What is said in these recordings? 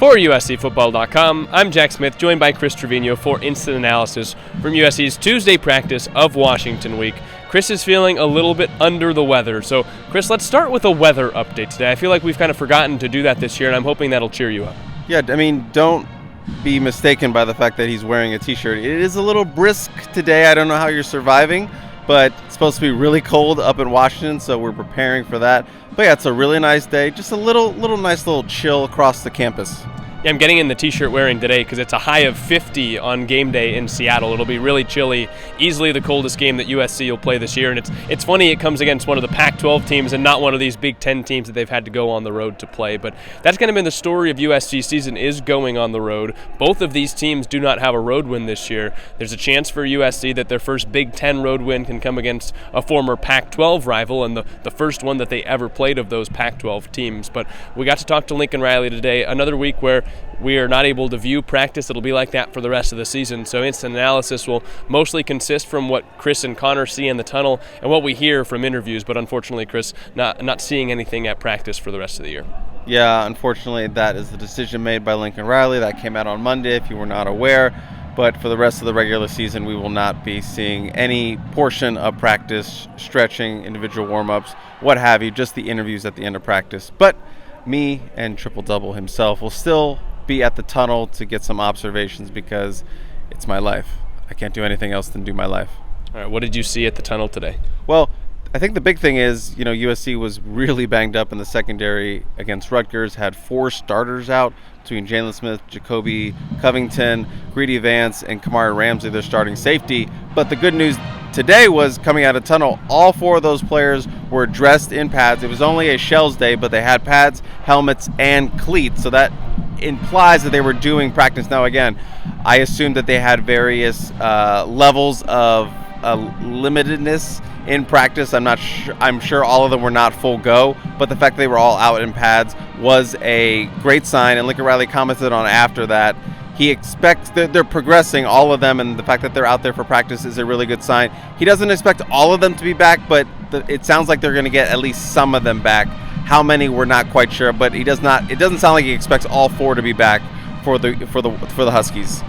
For USCFootball.com, I'm Jack Smith, joined by Chris Treviño for instant analysis from USC's Tuesday practice of Washington Week. Chris is feeling a little bit under the weather. So, Chris, let's start with a weather update today. I feel like we've kind of forgotten to do that this year, and I'm hoping that'll cheer you up. Yeah, I mean, don't be mistaken by the fact that he's wearing a t-shirt. It is a little brisk today. I don't know how you're surviving, but it's supposed to be really cold up in Washington, so we're preparing for that. But yeah, it's a really nice day. Just a nice little chill across the campus. Yeah, I'm getting in the t-shirt wearing today because it's a high of 50 on game day in Seattle. It'll be really chilly, easily the coldest game that USC will play this year. And it's funny it comes against one of the Pac-12 teams and not one of these Big Ten teams that they've had to go on the road to play. But that's kind of been the story of USC's season, is going on the road. Both of these teams do not have a road win this year. There's a chance for USC that their first Big Ten road win can come against a former Pac-12 rival and the first one that they ever played of those Pac-12 teams. But we got to talk to Lincoln Riley today, another week where we are not able to view practice. It'll be like that for the rest of the season. So instant analysis will mostly consist from what Chris and Connor see in the tunnel and what we hear from interviews. But unfortunately, Chris, not seeing anything at practice for the rest of the year. Yeah, unfortunately, that is the decision made by Lincoln Riley. That came out on Monday, if you were not aware. But for the rest of the regular season, we will not be seeing any portion of practice, stretching, individual warm-ups, what have you, just the interviews at the end of practice. But me and Triple Double himself will still be at the tunnel to get some observations because it's my life. I can't do anything else than do my life. All right, what did you see at the tunnel today? Well, I think the big thing is, USC was really banged up in the secondary against Rutgers, had 4 starters out between Jalen Smith, Jacoby Covington, Greedy Vance, and Kamari Ramsey, their starting safety. But the good news today was, coming out of tunnel, all 4 of those players were dressed in pads. It was only a Shells day, but they had pads, helmets, and cleats. So that implies that they were doing practice. Now, again, I assume that they had various levels of limitedness in practice. I'm sure all of them were not full go, but the fact that they were all out in pads was a great sign. And Lincoln Riley commented on after that he expects that they're progressing, all of them, and the fact that they're out there for practice is a really good sign. He doesn't expect all of them to be back, but it sounds like they're going to get at least some of them back. How many, we're not quite sure, but it doesn't sound like he expects all 4 to be back for the Huskies.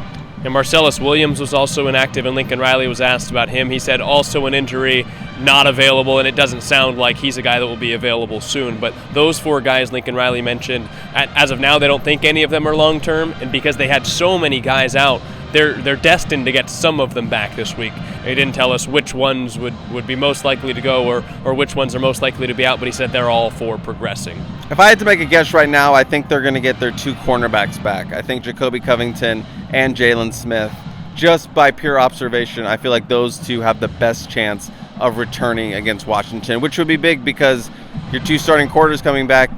And Marcellus Williams was also inactive, and Lincoln Riley was asked about him. He said also an injury, not available, and it doesn't sound like he's a guy that will be available soon. But those 4 guys Lincoln Riley mentioned, as of now, they don't think any of them are long-term, and because they had so many guys out, they're destined to get some of them back this week. He didn't tell us which ones would be most likely to go or which ones are most likely to be out, but he said they're all 4 progressing. If I had to make a guess right now, I think they're going to get their 2 cornerbacks back. I think Jacoby Covington and Jalen Smith. Just by pure observation, I feel like those 2 have the best chance of returning against Washington, which would be big because your 2 starting quarters coming back.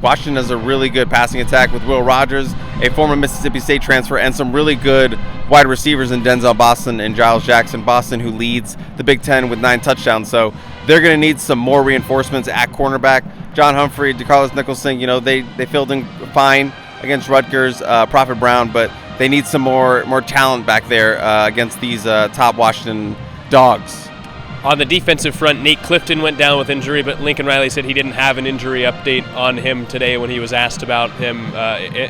Washington has a really good passing attack with Will Rogers, a former Mississippi State transfer, and some really good wide receivers in Denzel Boston and Giles Jackson. Boston, who leads the Big Ten with 9 touchdowns. So they're going to need some more reinforcements at cornerback. John Humphrey, DeCarlos Nicholson, they filled in fine against Rutgers, Prophet Brown, but they need some more talent back there against these top Washington dogs. On the defensive front, Nate Clifton went down with injury, but Lincoln Riley said he didn't have an injury update on him today when he was asked about him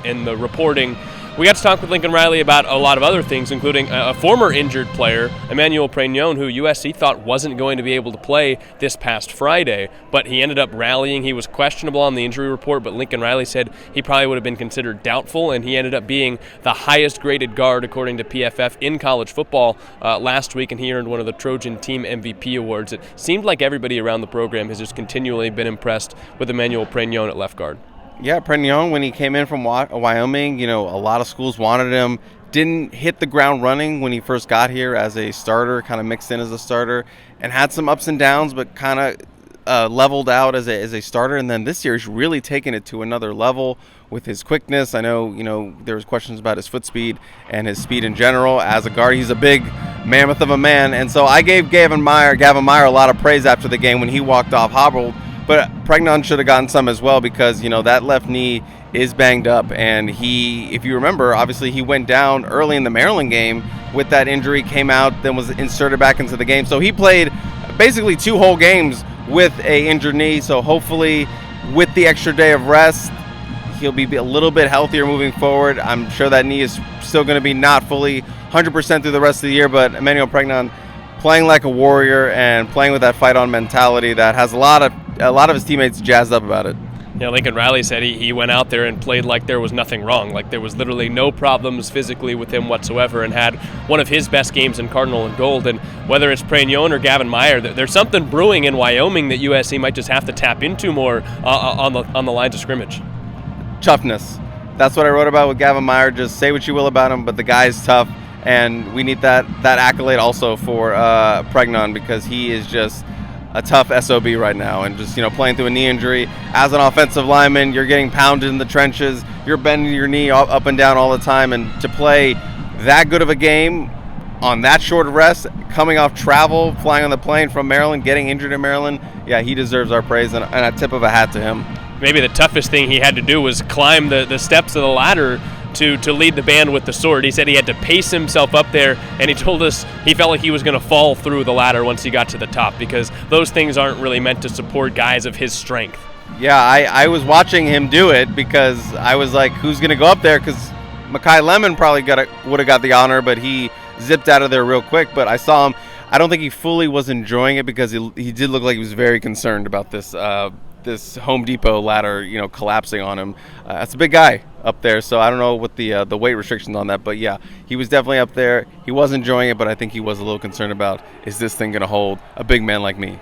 in the reporting. We got to talk with Lincoln Riley about a lot of other things, including a former injured player, Emmanuel Pregnon, who USC thought wasn't going to be able to play this past Friday, but he ended up rallying. He was questionable on the injury report, but Lincoln Riley said he probably would have been considered doubtful, and he ended up being the highest graded guard, according to PFF, in college football last week, and he earned one of the Trojan Team MVP awards. It seemed like everybody around the program has just continually been impressed with Emmanuel Pregnon at left guard. Yeah, Pregnon, when he came in from Wyoming, a lot of schools wanted him. Didn't hit the ground running when he first got here as a starter, kind of mixed in as a starter, and had some ups and downs, but kind of leveled out as a starter. And then this year, he's really taken it to another level with his quickness. I know, there was questions about his foot speed and his speed in general. As a guard, he's a big mammoth of a man. And so I gave Gavin Meyer a lot of praise after the game when he walked off hobbled. But Pregnon should have gotten some as well because, that left knee is banged up. And he, if you remember, obviously he went down early in the Maryland game with that injury, came out, then was inserted back into the game. So he played basically 2 whole games with a injured knee. So hopefully with the extra day of rest, he'll be a little bit healthier moving forward. I'm sure that knee is still going to be not fully 100% through the rest of the year, but Emmanuel Pregnon playing like a warrior and playing with that fight-on mentality that has a lot of his teammates jazzed up about it. Yeah, Lincoln Riley said he went out there and played like there was nothing wrong, like there was literally no problems physically with him whatsoever, and had one of his best games in Cardinal and Gold. And whether it's Pregnon or Gavin Meyer, there's something brewing in Wyoming that USC might just have to tap into more on the lines of scrimmage. Toughness. That's what I wrote about with Gavin Meyer. Just say what you will about him, but the guy is tough, and we need that accolade also for Pregnon, because he is just a tough SOB right now, and just playing through a knee injury. As an offensive lineman, you're getting pounded in the trenches, you're bending your knee up and down all the time, and to play that good of a game on that short rest, coming off travel, flying on the plane from Maryland, getting injured in Maryland, yeah, he deserves our praise, and a tip of a hat to him. Maybe the toughest thing he had to do was climb the steps of the ladder to lead the band with the sword. He said he had to pace himself up there, and he told us he felt like he was going to fall through the ladder once he got to the top, because those things aren't really meant to support guys of his strength. Yeah, I was watching him do it, because I was like, who's going to go up there? Because Makai Lemon probably would have got the honor, but he zipped out of there real quick. But I saw him. I don't think he fully was enjoying it, because he did look like he was very concerned about this Home Depot ladder, collapsing on him. That's a big guy up there, so I don't know what the weight restrictions on that, but yeah, he was definitely up there. He was enjoying it, but I think he was a little concerned about, is this thing going to hold a big man like me?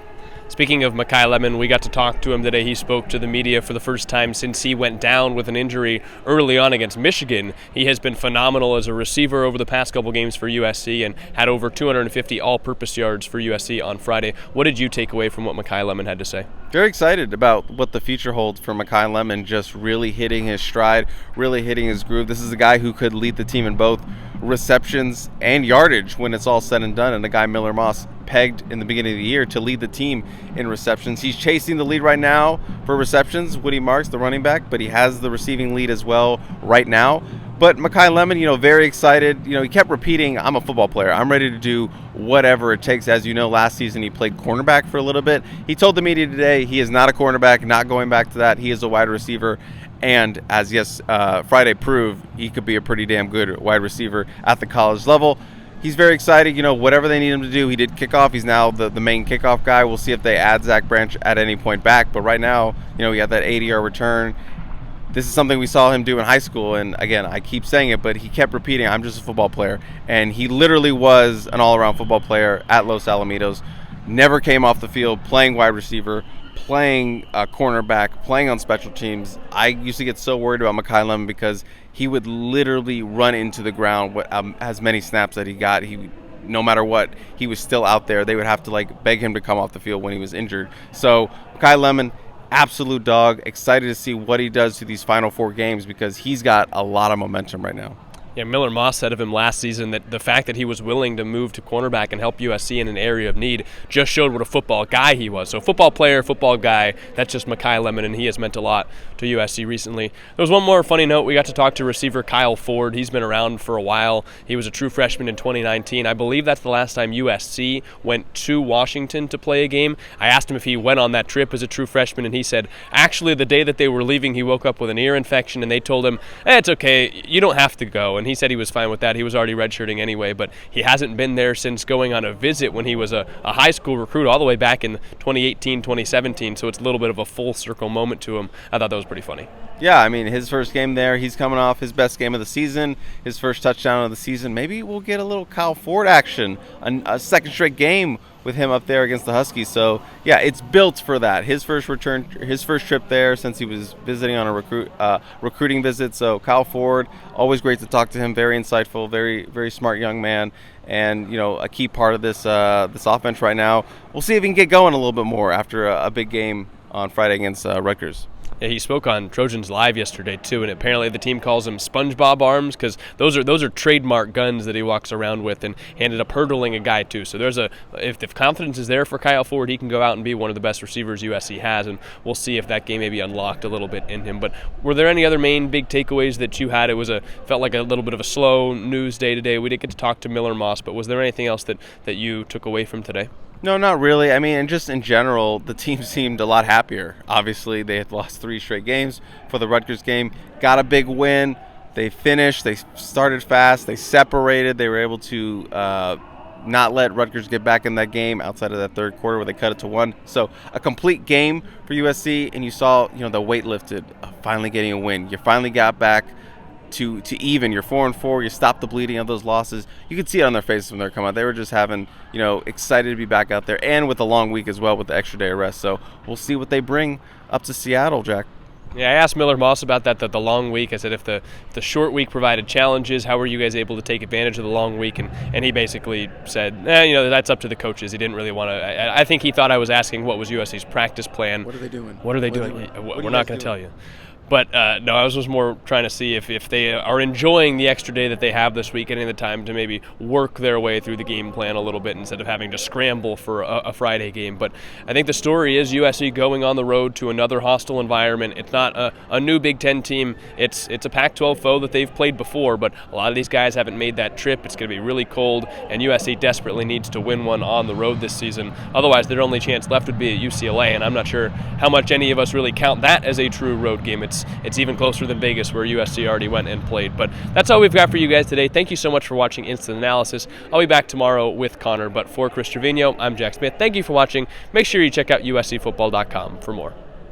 Speaking of Makai Lemon, we got to talk to him today. He spoke to the media for the first time since he went down with an injury early on against Michigan. He has been phenomenal as a receiver over the past couple games for USC and had over 250 all-purpose yards for USC on Friday. What did you take away from what Makai Lemon had to say? Very excited about what the future holds for Makai Lemon, just really hitting his stride, really hitting his groove. This is a guy who could lead the team in both receptions and yardage when it's all said and done, and the guy Miller Moss pegged in the beginning of the year to lead the team in receptions. He's chasing the lead right now for receptions, Woody Marks, the running back, but he has the receiving lead as well right now. But Makai Lemon, very excited. He kept repeating, I'm a football player. I'm ready to do whatever it takes. As you know, last season he played cornerback for a little bit. He told the media today he is not a cornerback, not going back to that. He is a wide receiver. And as Friday proved, he could be a pretty damn good wide receiver at the college level. He's very excited, whatever they need him to do. He did kickoff. He's now the main kickoff guy. We'll see if they add Zach Branch at any point back. But right now, he had that 80-yard return. This is something we saw him do in high school. And again, I keep saying it, but he kept repeating, I'm just a football player. And he literally was an all-around football player at Los Alamitos. Never came off the field playing wide receiver, playing cornerback, playing on special teams. I used to get so worried about Makai Lemon because he would literally run into the ground as many snaps that he got. No matter what, he was still out there. They would have to beg him to come off the field when he was injured. So Makai Lemon, absolute dog. Excited to see what he does to these final 4 games, because he's got a lot of momentum right now. Yeah, Miller Moss said of him last season that the fact that he was willing to move to cornerback and help USC in an area of need just showed what a football guy he was. So football player, football guy, that's just Makai Lemon, and he has meant a lot to USC recently. There was one more funny note. We got to talk to receiver Kyle Ford. He's been around for a while. He was a true freshman in 2019. I believe that's the last time USC went to Washington to play a game. I asked him if he went on that trip as a true freshman, and he said, actually, the day that they were leaving, he woke up with an ear infection, and they told him, it's okay, you don't have to go. And he said he was fine with that. He was already redshirting anyway, but he hasn't been there since going on a visit when he was a high school recruit all the way back in 2018, 2017, so it's a little bit of a full circle moment to him. I thought that was pretty funny. Yeah, I mean, his first game there, he's coming off his best game of the season, his first touchdown of the season. Maybe we'll get a little Kyle Ford action, a second straight game with him up there against the Huskies. So yeah, it's built for that. His first trip there since he was visiting on a recruiting visit. So Kyle Ford, always great to talk to him. Very insightful, very very smart young man, and a key part of this offense right now. We'll see if he can get going a little bit more after a big game on Friday against Rutgers. Yeah, he spoke on Trojans Live yesterday too, and apparently the team calls him SpongeBob arms because those are trademark guns that he walks around with, and he ended up hurdling a guy too. So if the confidence is there for Kyle Ford, he can go out and be one of the best receivers USC has, and we'll see if that game maybe unlocked a little bit in him. But were there any other main big takeaways that you had? It felt like a little bit of a slow news day today. We didn't get to talk to Miller Moss, but was there anything else that you took away from today? No, not really. I mean, and just in general, the team seemed a lot happier. Obviously, they had lost 3 straight games for the Rutgers game. Got a big win. They finished. They started fast. They separated. They were able to not let Rutgers get back in that game outside of that third quarter where they cut it to 1. So a complete game for USC, and you saw the weight lifted of finally getting a win. You finally got back to even. You're 4-4. You stopped the bleeding of those losses. You could see it on their faces when they were coming out. They were just having, excited to be back out there, and with the long week as well with the extra day of rest. So we'll see what they bring up to Seattle, Jack. Yeah, I asked Miller Moss about that, the long week. I said if the short week provided challenges, how were you guys able to take advantage of the long week? And he basically said, that's up to the coaches. He didn't really want to. I think he thought I was asking what was USC's practice plan. What are they doing? We're not going to tell you. But no, I was just more trying to see if they are enjoying the extra day that they have this week, getting the time to maybe work their way through the game plan a little bit instead of having to scramble for a Friday game. But I think the story is USC going on the road to another hostile environment. It's not a new Big Ten team. It's a Pac-12 foe that they've played before, but a lot of these guys haven't made that trip. It's going to be really cold, and USC desperately needs to win one on the road this season. Otherwise, their only chance left would be at UCLA, and I'm not sure how much any of us really count that as a true road game. It's even closer than Vegas, where USC already went and played. But that's all we've got for you guys today. Thank you so much for watching Instant Analysis. I'll be back tomorrow with Connor. But for Chris Treviño, I'm Jack Smith. Thank you for watching. Make sure you check out uscfootball.com for more.